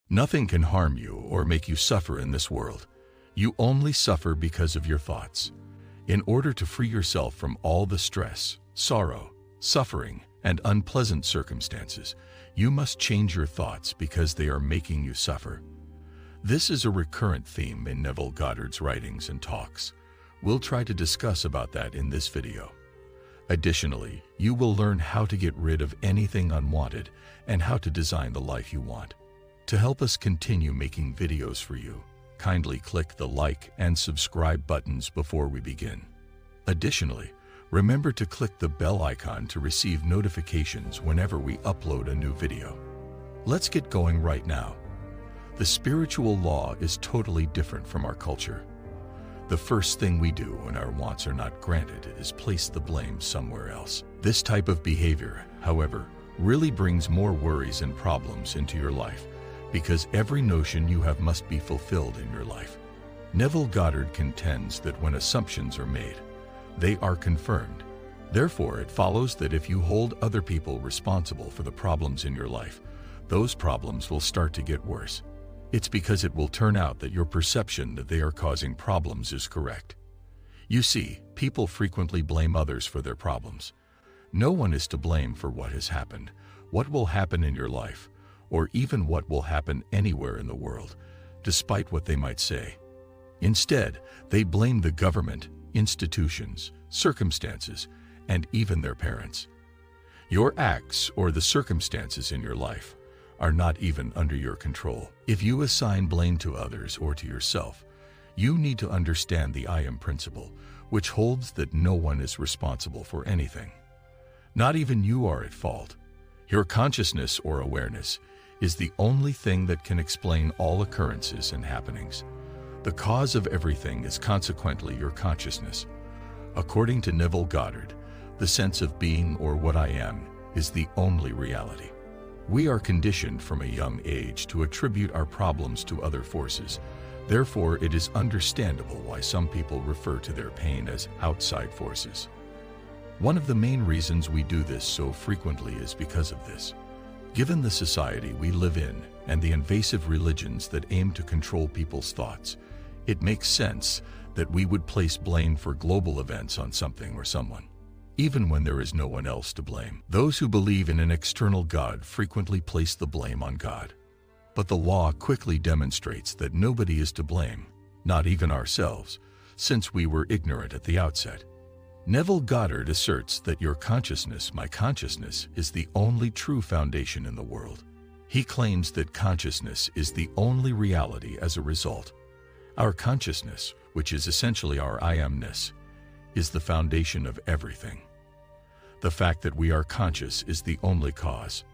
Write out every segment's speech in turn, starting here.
Nothing can harm you or make you suffer in this world. You only suffer because of your thoughts. In order to free yourself from all the stress, sorrow, suffering, and unpleasant circumstances, you must change your thoughts because they are making you suffer. This is a recurrent theme in Neville Goddard's writings and talks. We'll try to discuss about that in this video. Additionally, you will learn how to get rid of anything unwanted and how to design the life you want. To help us continue making videos for you, kindly click the like and subscribe buttons before we begin. Additionally, remember to click the bell icon to receive notifications whenever we upload a new video. Let's get going right now. The spiritual law is totally different from our culture. The first thing we do when our wants are not granted is place the blame somewhere else. This type of behavior, however, really brings more worries and problems into your life because every notion you have must be fulfilled in your life. Neville Goddard contends that when assumptions are made, they are confirmed. Therefore, it follows that if you hold other people responsible for the problems in your life, those problems will start to get worse. It's because it will turn out that your perception that they are causing problems is correct. You see, people frequently blame others for their problems. No one is to blame for what has happened, what will happen in your life, or even what will happen anywhere in the world, despite what they might say. Instead, they blame the government, institutions, circumstances, and even their parents. Your acts or the circumstances in your life are not even under your control. If you assign blame to others or to yourself, you need to understand the I am principle, which holds that no one is responsible for anything. Not even you are at fault. Your consciousness or awareness is the only thing that can explain all occurrences and happenings. The cause of everything is consequently your consciousness. According to Neville Goddard, the sense of being or what I am is the only reality. We are conditioned from a young age to attribute our problems to other forces. Therefore, it is understandable why some people refer to their pain as outside forces. One of the main reasons we do this so frequently is because of this. Given the society we live in and the invasive religions that aim to control people's thoughts, it makes sense that we would place blame for global events on something or someone, even when there is no one else to blame. Those who believe in an external God frequently place the blame on God. But the law quickly demonstrates that nobody is to blame, not even ourselves, since we were ignorant at the outset. Neville Goddard asserts that your consciousness, my consciousness, is the only true foundation in the world. He claims that consciousness is the only reality as a result. Our consciousness, which is essentially our I amness, is the foundation of everything. The fact that we are conscious is the only cause.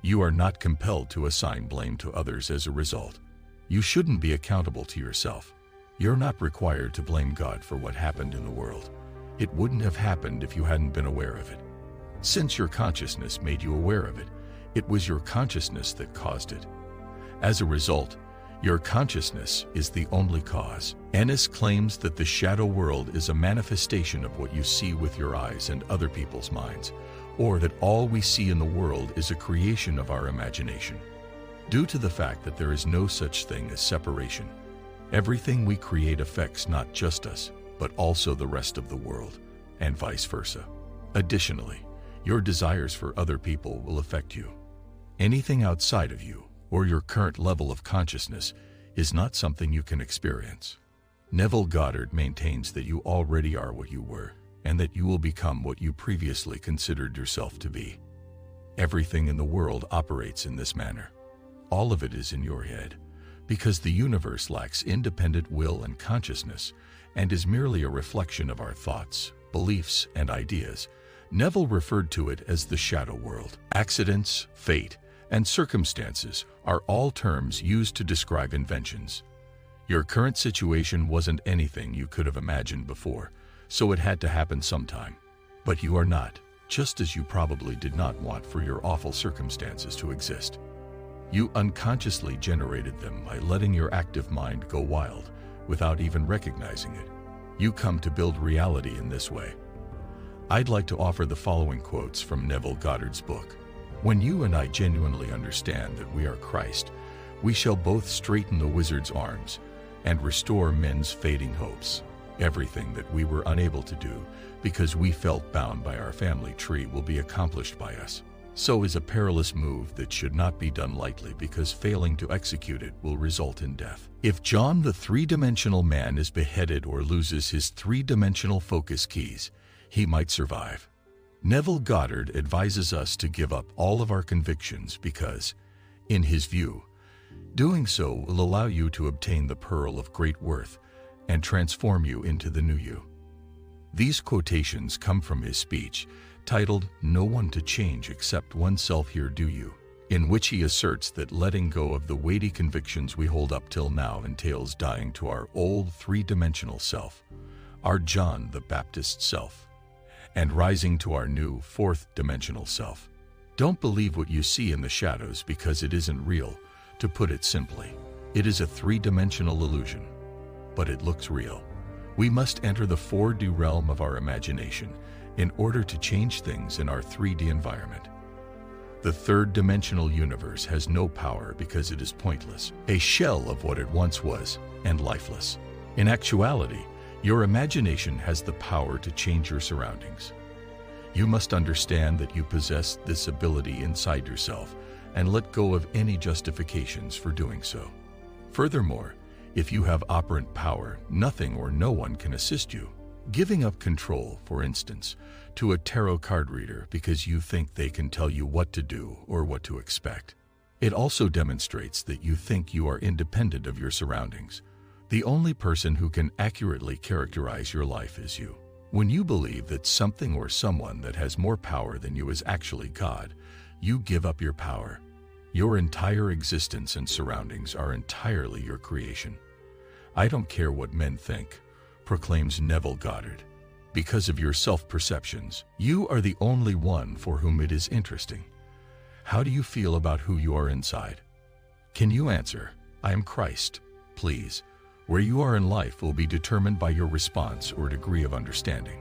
You are not compelled to assign blame to others as a result. You shouldn't be accountable to yourself. You're not required to blame God for what happened in the world. It wouldn't have happened if you hadn't been aware of it. Since your consciousness made you aware of it, it was your consciousness that caused it. As a result, your consciousness is the only cause. Ennis claims that the shadow world is a manifestation of what you see with your eyes and other people's minds, or that all we see in the world is a creation of our imagination. Due to the fact that there is no such thing as separation, everything we create affects not just us, but also the rest of the world, and vice versa. Additionally, your desires for other people will affect you. Anything outside of you, or your current level of consciousness, is not something you can experience. Neville Goddard maintains that you already are what you were, and that you will become what you previously considered yourself to be. Everything in the world operates in this manner. All of it is in your head, because the universe lacks independent will and consciousness, and is merely a reflection of our thoughts, beliefs, and ideas. Neville referred to it as the shadow world. Accidents, fate, and circumstances are all terms used to describe inventions. Your current situation wasn't anything you could have imagined before, so it had to happen sometime. But you are not, just as you probably did not want for your awful circumstances to exist. You unconsciously generated them by letting your active mind go wild without even recognizing it. You come to build reality in this way. I'd like to offer the following quotes from Neville Goddard's book. When you and I genuinely understand that we are Christ, We shall both straighten the wizard's arms and restore men's fading hopes. Everything that we were unable to do because we felt bound by our family tree will be accomplished by us. So is a perilous move that should not be done lightly, because failing to execute it will result in death. If John the three-dimensional man is beheaded or loses his three-dimensional focus keys, he might survive. Neville Goddard advises us to give up all of our convictions because, in his view, doing so will allow you to obtain the pearl of great worth and transform you into the new you. These quotations come from his speech titled "No One to Change Except Oneself Here Do You," in which he asserts that letting go of the weighty convictions we hold up till now entails dying to our old three-dimensional self, our John the Baptist self, and rising to our new fourth-dimensional self. Don't believe what you see in the shadows because it isn't real. To put it simply, it is a three-dimensional illusion, but it looks real. We must enter the 4D realm of our imagination in order to change things in our 3D environment. The third-dimensional universe has no power because it is pointless, a shell of what it once was, and lifeless. In actuality, your imagination has the power to change your surroundings. You must understand that you possess this ability inside yourself and let go of any justifications for doing so. Furthermore, if you have operant power, nothing or no one can assist you. Giving up control, for instance, to a tarot card reader because you think they can tell you what to do or what to expect. It also demonstrates that you think you are independent of your surroundings. The only person who can accurately characterize your life is you. When you believe that something or someone that has more power than you is actually God, you give up your power. Your entire existence and surroundings are entirely your creation. I don't care what men think, proclaims Neville Goddard. Because of your self-perceptions, you are the only one for whom it is interesting. How do you feel about who you are inside? Can you answer, "I am Christ"? Please, where you are in life will be determined by your response or degree of understanding.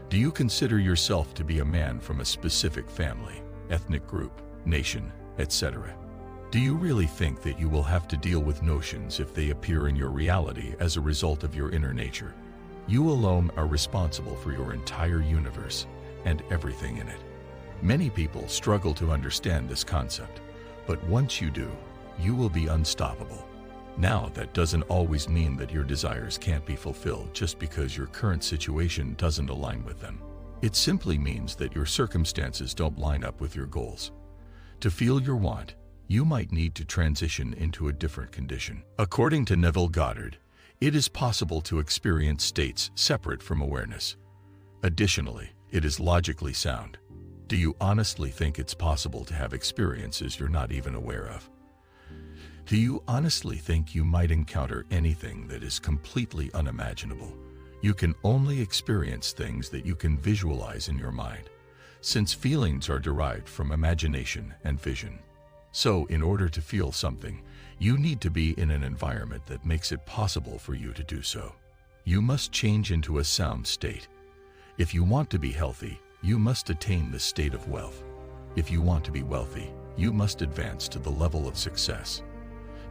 Do you consider yourself to be a man from a specific family, ethnic group, nation, etc.? Do you really think that you will have to deal with notions if they appear in your reality as a result of your inner nature? You alone are responsible for your entire universe and everything in it. Many people struggle to understand this concept, but once you do, you will be unstoppable. Now, that doesn't always mean that your desires can't be fulfilled just because your current situation doesn't align with them. It simply means that your circumstances don't line up with your goals. To feel your want, you might need to transition into a different condition. According to Neville Goddard, it is possible to experience states separate from awareness. Additionally, it is logically sound. Do you honestly think it's possible to have experiences you're not even aware of? Do you honestly think you might encounter anything that is completely unimaginable? You can only experience things that you can visualize in your mind, since feelings are derived from imagination and vision. So, in order to feel something, you need to be in an environment that makes it possible for you to do so. You must change into a sound state. If you want to be healthy, you must attain the state of wealth. If you want to be wealthy, you must advance to the level of success.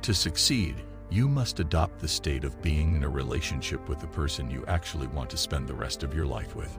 To succeed, you must adopt the state of being in a relationship with the person you actually want to spend the rest of your life with.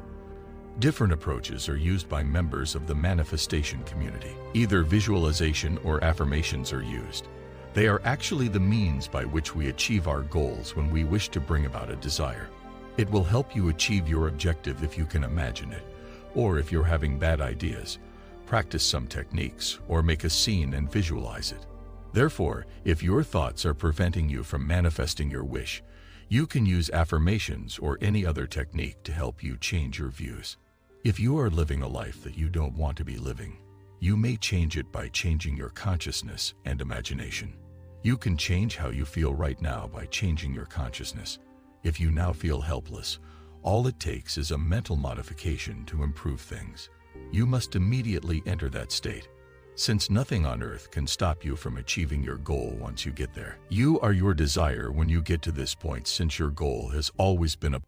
Different approaches are used by members of the manifestation community. Either visualization or affirmations are used. They are actually the means by which we achieve our goals when we wish to bring about a desire. It will help you achieve your objective if you can imagine it, or if you're having bad ideas, practice some techniques or make a scene and visualize it. Therefore, if your thoughts are preventing you from manifesting your wish, you can use affirmations or any other technique to help you change your views. If you are living a life that you don't want to be living, you may change it by changing your consciousness and imagination. You can change how you feel right now by changing your consciousness. If you now feel helpless, all it takes is a mental modification to improve things. You must immediately enter that state. Since nothing on earth can stop you from achieving your goal once you get there. You are your desire when you get to this point, since your goal has always been a